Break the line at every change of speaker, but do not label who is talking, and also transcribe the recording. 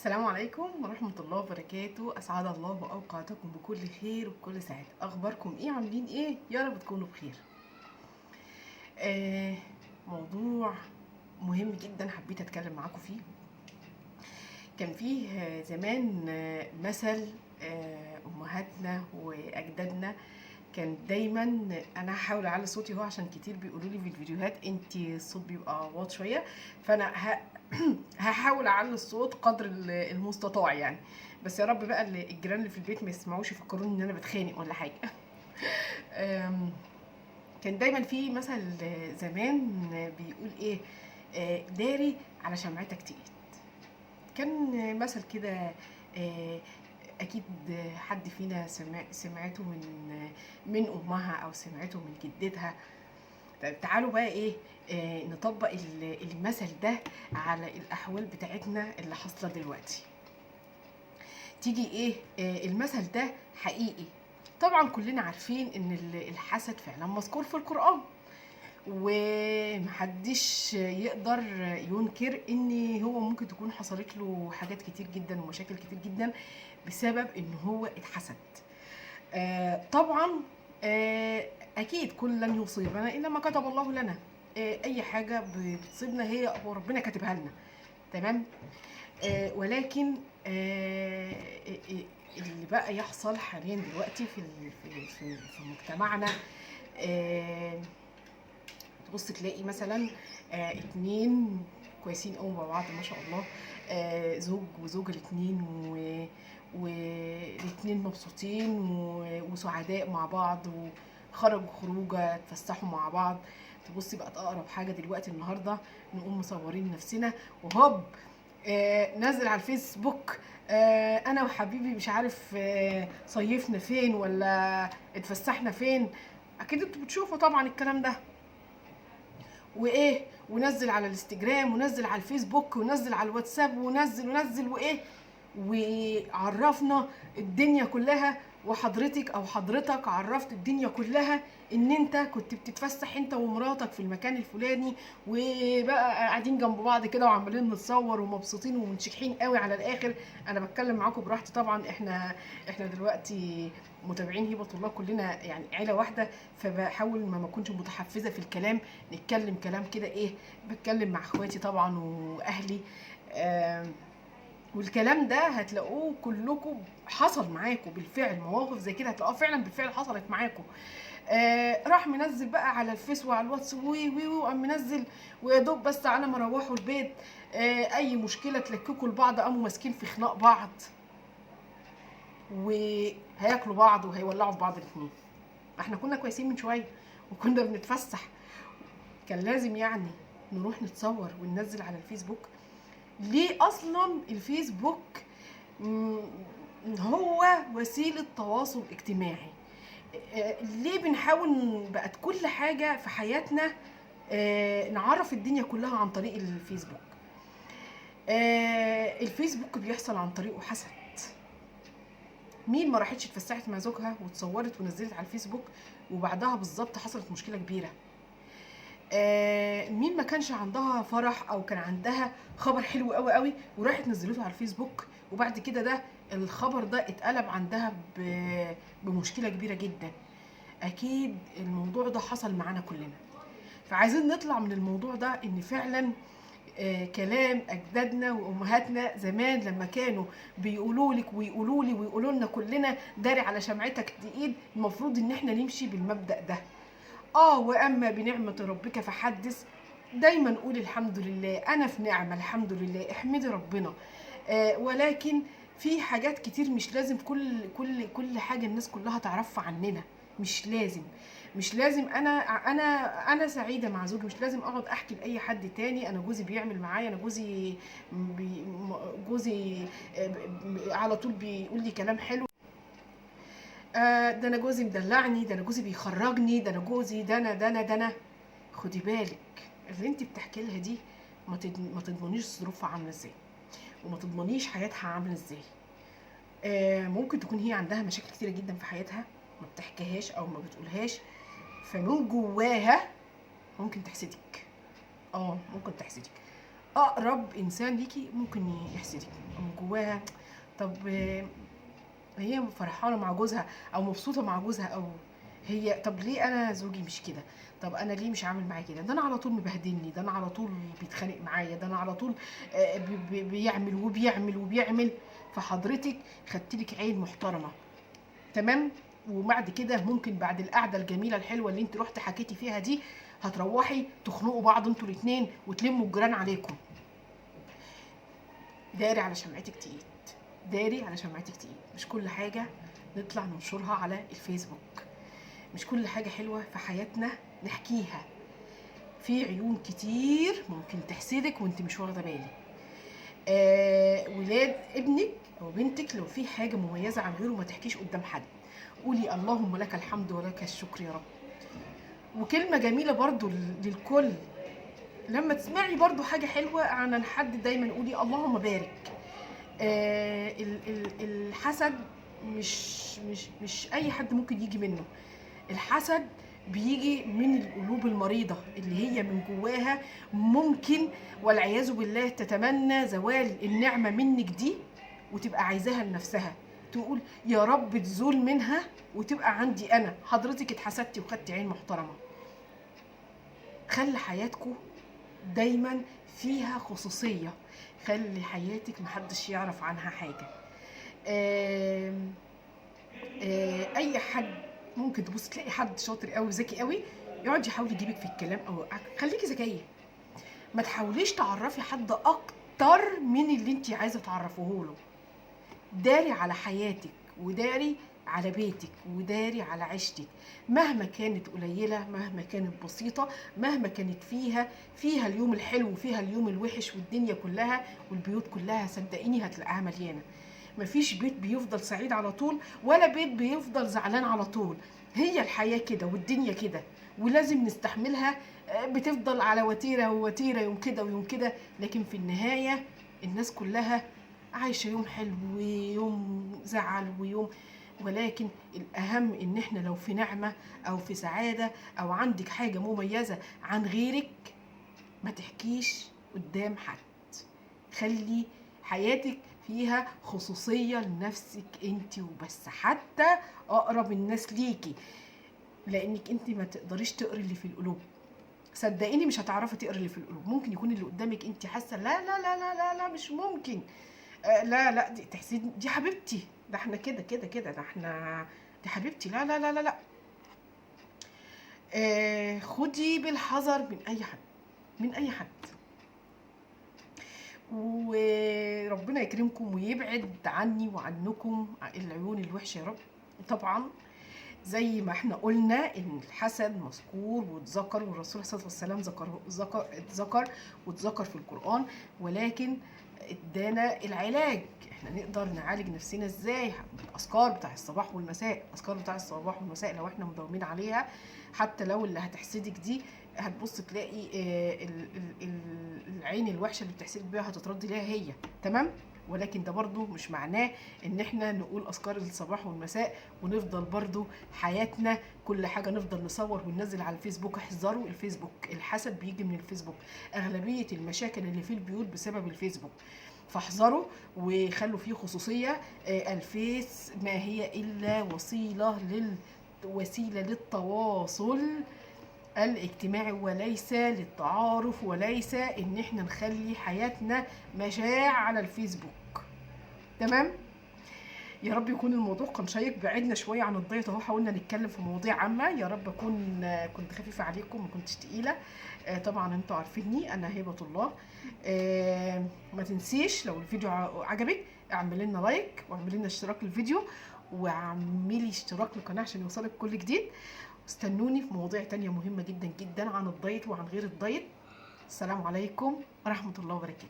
السلام عليكم ورحمة الله وبركاته. أسعد الله أوقاتكم بكل خير وبكل سعادة. أخباركم إيه؟ عاملين إيه؟ يا رب تكونوا بخير. آه موضوع مهم جدا حبيت أتكلم معاكم فيه. كان فيه زمان مثل أمهاتنا وأجدادنا كان دايما. انا هحاول اعلي صوتي هو عشان كتير بيقولوا لي في الفيديوهات انت الصوت بيبقى واطي شويه، فانا هحاول اعلي الصوت قدر المستطاع يعني. بس يا رب بقى الجيران اللي في البيت ما يسمعوش يفكروني ان انا بتخانق ولا حاجه. كان دايما في مثل زمان بيقول ايه؟ داري على شمعتك تقيد. كان مثل كده. اكيد حد فينا سمعته من امها او سمعته من جدتها. طيب تعالوا بقى ايه، نطبق المثل ده على الاحوال بتاعتنا اللي حاصله دلوقتي. تيجي ايه، المثل ده حقيقي. طبعا كلنا عارفين ان الحسد فعلا مذكور في القرآن، ومحدش يقدر ينكر ان هو ممكن تكون حصلت له حاجات كتير جدا ومشاكل كتير جدا بسبب ان هو اتحسد. طبعا اكيد كل لن يصيبنا الا ما كتب الله لنا. اي حاجه بتصيبنا هو ربنا كاتبها لنا، تمام. ولكن اللي بقى يحصل حاليا دلوقتي في مجتمعنا، تبص تلاقي مثلا اتنين كويسين قوي مع بعض ما شاء الله، زوج وزوجة الاتنين والاتنين مبسوطين وسعداء مع بعض، وخرجوا خروجه اتفسحوا مع بعض. تبصي بقت اقرب حاجه دلوقتي النهارده نقوم مصورين نفسنا وهوب نزل على الفيسبوك انا وحبيبي مش عارف صيفنا فين ولا اتفسحنا فين. اكيد انتوا بتشوفوا طبعا الكلام ده، وايه ونزل على الانستجرام ونزل على الفيسبوك ونزل على الواتساب ونزل وايه، وعرفنا الدنيا كلها. وحضرتك او حضرتك عرفت الدنيا كلها ان انت كنت بتتفسح انت ومراتك في المكان الفلاني، وبقى قاعدين جنب بعض كده وعمالين نتصور ومبسوطين ومنشكحين قوي على الاخر. انا بتكلم معاكم براحتي طبعا، احنا دلوقتي متابعين هبه الله كلنا يعني عيله واحده، فبحاول ما اكونش متحفزه في الكلام، نتكلم كلام كده ايه، بتكلم مع اخواتي طبعا واهلي. والكلام ده هتلاقوه كلكم حصل معاكم بالفعل، مواقف زي كده هتلاقوها فعلا بالفعل حصلت معاكم. راح منزل بقى على الفيس وعلى الواتس وقام منزل، ويا دوب بس على ما روحوا البيت اي مشكله تلككوا لبعض قاموا ماسكين في خناق بعض، وهياكلوا بعض وهيولعوا في بعض الاثنين. احنا كنا كويسين من شويه وكنا بنتفسح، كان لازم يعني نروح نتصور وننزل على الفيسبوك؟ ليه اصلا الفيسبوك هو وسيله تواصل اجتماعي؟ ليه بنحاول بقت كل حاجه في حياتنا نعرف الدنيا كلها عن طريق الفيسبوك؟ الفيسبوك بيحصل عن طريقه حسد. مين ما راحتش اتفسحت مع زوجها وتصورت ونزلت على الفيسبوك وبعدها بالظبط حصلت مشكله كبيره؟ مين ما كانش عندها فرح او كان عندها خبر حلو قوي قوي وراحت نزلته على الفيسبوك، وبعد كده ده الخبر ده اتقلب عندها بمشكله كبيره جدا؟ اكيد الموضوع ده حصل معانا كلنا. فعايزين نطلع من الموضوع ده ان فعلا كلام اجدادنا وامهاتنا زمان لما كانوا بيقولوا لك ويقولوا لي ويقولوا لنا كلنا داري على شمعتك تقيد، المفروض ان احنا نمشي بالمبدأ ده. واما بنعمه ربك فحدث. دايما قول الحمد لله، انا في نعمه الحمد لله، احمدي ربنا. ولكن في حاجات كتير مش لازم كل حاجه الناس كلها تعرفها عننا. مش لازم انا سعيده مع زوجي، مش لازم اقعد احكي لاي حد تاني انا جوزي بيعمل معايا، انا جوزي على طول بيقول لي كلام حلو، ده انا جوزي مدلعني، ده انا جوزي بيخرجني، ده انا جوزي ده انا. خدي بالك اللي انت بتحكي لها دي ما تضمنيش ظروفها عامله ازاي، وما تضمنيش حياتها عامله ازاي. ممكن تكون هي عندها مشاكل كتيره جدا في حياتها ما بتحكيهاش او ما بتقولهاش، فمن جواها ممكن تحسدك. ممكن تحسدك. اقرب انسان ليكي ممكن يحسدك من جواها. طب هي فرحانه مع جوزها او مبسوطه مع جوزها، او هي طب ليه انا زوجي مش كده؟ طب انا ليه مش عامل معاه كده؟ ده انا على طول مبهدلني، ده انا على طول بيتخانق معايا، ده انا على طول بيعمل وبيعمل وبيعمل. فحضرتك خدتلك عين محترمه، تمام. وبعد كده ممكن بعد القعده الجميله الحلوه اللي انت رحت حكيتي فيها دي، هتروحي تخنقوا بعض انتوا الاثنين وتلموا الجيران عليكم. داري على شمعتك تقيل، داري على شمعتك تقيل. مش كل حاجه نطلع ننشرها على الفيسبوك، مش كل حاجه حلوه في حياتنا نحكيها. في عيون كتير ممكن تحسدك وانت مش واخده بالك. ولاد ابنك او بنتك لو في حاجه مميزه عن غيره ما تحكيش قدام حد، قولي اللهم لك الحمد ولك الشكر يا رب. وكلمه جميله برضو للكل، لما تسمعي برضو حاجه حلوه عن حد دايما قولي اللهم بارك. الحسد مش اي حد ممكن يجي منه. الحسد بيجي من القلوب المريضة اللي هي من جواها ممكن والعياذ بالله تتمنى زوال النعمة منك دي وتبقى عايزاها لنفسها، تقول يا رب تزول منها وتبقى عندي أنا. حضرتك اتحسدتي وخدتي عين محترمة. خلي حياتكم دايما فيها خصوصية، خلي حياتك محدش يعرف عنها حاجة. أي حد ممكن تبص تلاقي حد شاطر قوي ذكي قوي يقعد يحاول يجيبك في الكلام، او خليكي ذكيه. ما تحاوليش تعرفي حد اكتر من اللي انت عايزه تعرفوه له. داري على حياتك وداري على بيتك وداري على عيشتك، مهما كانت قليله، مهما كانت بسيطه، مهما كانت فيها اليوم الحلو وفيها اليوم الوحش. والدنيا كلها والبيوت كلها صدقيني هتلاقيها مليانه. مفيش بيت بيفضل سعيد على طول ولا بيت بيفضل زعلان على طول. هي الحياة كده والدنيا كده ولازم نستحملها. بتفضل على وتيرة ووتيرة، يوم كده ويوم كده، لكن في النهاية الناس كلها عايشة يوم حلو ويوم زعل ويوم. ولكن الأهم إن احنا لو في نعمة أو في سعادة أو عندك حاجة مميزة عن غيرك ما تحكيش قدام حد. خلي حياتك فيها خصوصية لنفسك انت وبس، حتى اقرب الناس ليكي، لانك انت ما تقدريش تقري اللي في القلوب. صدقيني مش هتعرفي تقري اللي في القلوب. ممكن يكون اللي قدامك انت حاسه لا لا لا لا لا لا مش ممكن، لا لا دي تحسين، دي حبيبتي، ده احنا كده كده كده، ده احنا دي حبيبتي، لا لا لا لا لا. خدي بالحذر من اي حد، من اي حد. وربنا يكرمكم ويبعد عني وعنكم العيون الوحشه يا رب. طبعا زي ما احنا قلنا ان الحسد مذكور واتذكر، والرسول صلى الله عليه وسلم اتذكر واتذكر في القرآن، ولكن ادانا العلاج. احنا نقدر نعالج نفسنا ازاي؟ الاذكار بتاع الصباح والمساء، الاذكار بتاع الصباح والمساء لو احنا مداومين عليها، حتى لو اللي هتحسدك دي هتبص تلاقي العين الوحشه اللي بتحسدك بيها هتترد ليها هي، تمام. ولكن ده برضو مش معناه ان احنا نقول اذكار الصباح والمساء ونفضل برضو حياتنا كل حاجه نفضل نصور وننزل على الفيسبوك. احذروا الفيسبوك، الحسد بيجي من الفيسبوك، اغلبيه المشاكل اللي في البيوت بسبب الفيسبوك. فاحذروا وخلوا فيه خصوصيه. الفيس ما هي الا وسيله للتواصل الاجتماعي وليس للتعارف، وليس ان احنا نخلي حياتنا مشاع على الفيسبوك، تمام. يا رب يكون الموضوع كان شيق، بعدنا شويه عن الدايت اهو، حاولنا نتكلم في مواضيع عامه. يا رب اكون كنت خفيفه عليكم ما كنتش تقيله. طبعا انتوا عارفيني انا هبه الله. ما تنسيش لو الفيديو عجبك اعمل لنا لايك واعمل لنا اشتراك للفيديو واعملي اشتراك للقناه عشان يوصلك كل جديد. استنوني في مواضيع تانية مهمة جدا جدا عن الدايت وعن غير الدايت. السلام عليكم ورحمة الله وبركاته.